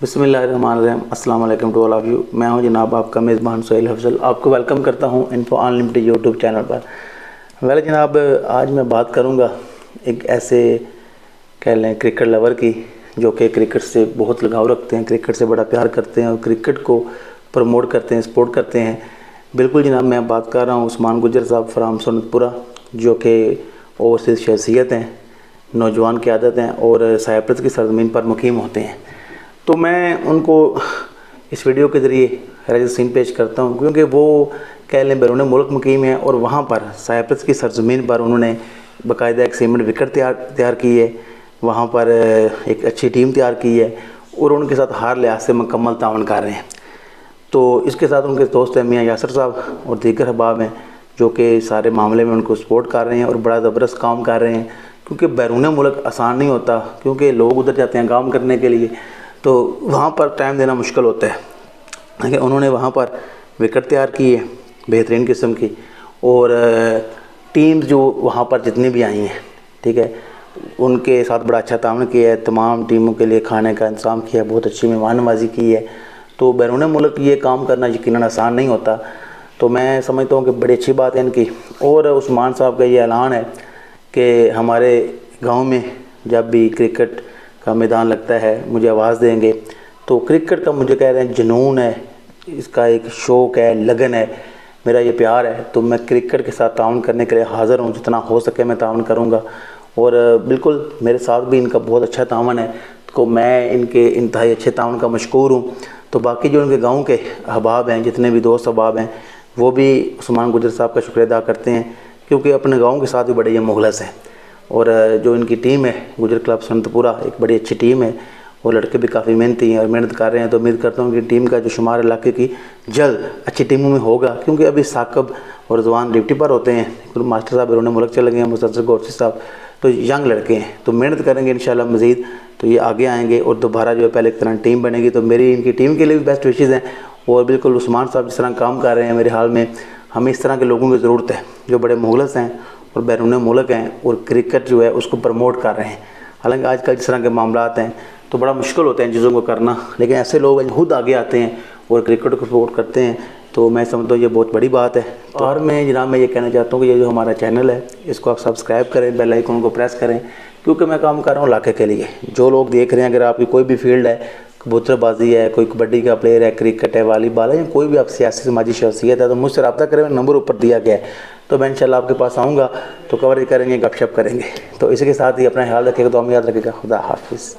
बिस्मिल्लाहिर्रहमानिर्रहीम। अस्सलाम वालेकुम टू ऑल ऑफ यू। मैं हूं जनाब आपका मेज़बान सोहेल अफजल। आपको वेलकम करता हूं इन्फो अनलिमिटेड यूट्यूब चैनल पर। वेल जनाब, आज मैं बात करूंगा एक ऐसे कह लें क्रिकेट लवर की जो कि क्रिकेट से बहुत लगाव रखते हैं, क्रिकेट से बड़ा प्यार करते हैं और क्रिकेट को प्रमोट करते हैं, सपोर्ट करते हैं। बिल्कुल जनाब, मैं बात कर रहा हूँ उस्मान गुज्जर साहब फ्राम सुन्नतपुरा, जो कि ओवरसीज़ शख्सियत हैं, नौजवान क़यादत हैं और साइप्रस की सरज़मीन पर मुकीम होते हैं। तो मैं उनको इस वीडियो के ज़रिए रज़ीसीन पेश करता हूँ, क्योंकि वो कह लें बैरून मुल्क मुकीम है और वहाँ पर साइप्रस की सरज़मीन पर उन्होंने बाकायदा एक सीमेंट विकेट तैयार की है, वहाँ पर एक अच्छी टीम तैयार की है और उनके साथ हर लिहाज से मुकम्मल तावन कर रहे हैं। तो इसके साथ उनके दोस्त हैं मियाँ यासर साहब और दीगर अहबाब हैं जो कि सारे मामले में उनको सपोर्ट कर रहे हैं और बड़ा ज़बरदस्त काम कर रहे हैं। क्योंकि बैरून मुल्क आसान नहीं होता, क्योंकि लोग उधर जाते हैं काम करने के लिए, तो वहाँ पर टाइम देना मुश्किल होता है। लेकिन उन्होंने वहाँ पर विकेट तैयार की है बेहतरीन किस्म की, और टीम जो वहाँ पर जितनी भी आई हैं, ठीक है, उनके साथ बड़ा अच्छा ताउन किया है। तमाम टीमों के लिए खाने का इंतज़ाम किया, बहुत अच्छी मेहमान नवाजी की है। तो बैरून मुल्क ये काम करना यकीनन आसान नहीं होता। तो मैं समझता हूँ कि बड़ी अच्छी बात है इनकी। और उस्मान साहब का ये ऐलान है कि हमारे गाँव में जब भी क्रिकेट का मैदान लगता है मुझे आवाज़ देंगे। तो क्रिकेट का मुझे कह रहे हैं जुनून है, इसका एक शौक़ है, लगन है, मेरा ये प्यार है। तो मैं क्रिकेट के साथ ताउन करने के लिए हाज़िर हूँ, जितना हो सके मैं ताउन करूँगा। और बिल्कुल मेरे साथ भी इनका बहुत अच्छा ताउन है, तो मैं इनके इंतहाई अच्छे ताउन का मशकूर हूँ। तो बाकी जो इनके गाँव के अहबाब हैं, जितने भी दोस्त अहबाब हैं, वो भी उस्मान गुज्जर साहब का शुक्रिया अदा करते हैं, क्योंकि अपने गाँव के साथ भी बड़े ये मुखलस हैं। और जो इनकी टीम है गुज्जर क्लब सुन्नतपुरा, एक बड़ी अच्छी टीम है और लड़के भी काफ़ी मेहनती हैं और मेहनत कर रहे हैं। तो उम्मीद करता हूँ कि टीम का जो शुमार इलाके की जल्द अच्छी टीमों में होगा, क्योंकि अभी साकब और रिजवान ड्यूटी पर होते हैं, तो मास्टर साहब बैरून मुल्क चले गए हैं, मुसद्दर गौसी साहब, तो यंग लड़के हैं, तो मेहनत करेंगे इंशाल्लाह मज़ीद, तो ये आगे आएंगे और दोबारा जो है पहले की तरह टीम बनेगी। तो मेरी इनकी टीम के लिए भी बेस्ट विशेज़ हैं। और बिल्कुल उस्मान साहब जिस तरह काम कर रहे हैं, मेरे हाल में हमें इस तरह के लोगों की ज़रूरत है जो बड़े मुखलस हैं और बैरून मुल्क हैं और क्रिकेट जो है उसको प्रमोट कर रहे हैं। हालांकि आजकल जिस तरह के मामलात हैं तो बड़ा मुश्किल होता है इन चीज़ों को करना, लेकिन ऐसे लोग खुद आगे आते हैं और क्रिकेट को सपोर्ट करते हैं, तो मैं समझता हूँ ये बहुत बड़ी बात है। तो और मैं जनाब मैं ये कहना चाहता हूँ कि ये जो हमारा चैनल है इसको आप सब्सक्राइब करें, बेल आइकन को प्रेस करें, क्योंकि मैं काम कर रहा हूँ इलाके के लिए। जो लोग देख रहे हैं, अगर आपकी कोई भी फील्ड है, कबूतरबाजी है, कोई कबड्डी का प्लेयर है, क्रिकेट है, वॉलीबॉल है, या कोई भी आप सियासी समाजी शख्सियत है, तो मुझसे रब्ता करें, नंबर ऊपर दिया गया है। तो मैं इंशाल्लाह आपके पास आऊँगा तो कवरेज करेंगे, गपशप करेंगे। तो इसी के साथ ही अपना ख्याल रखिएगा, तो हम याद रखिएगा। खुदा हाफिज़।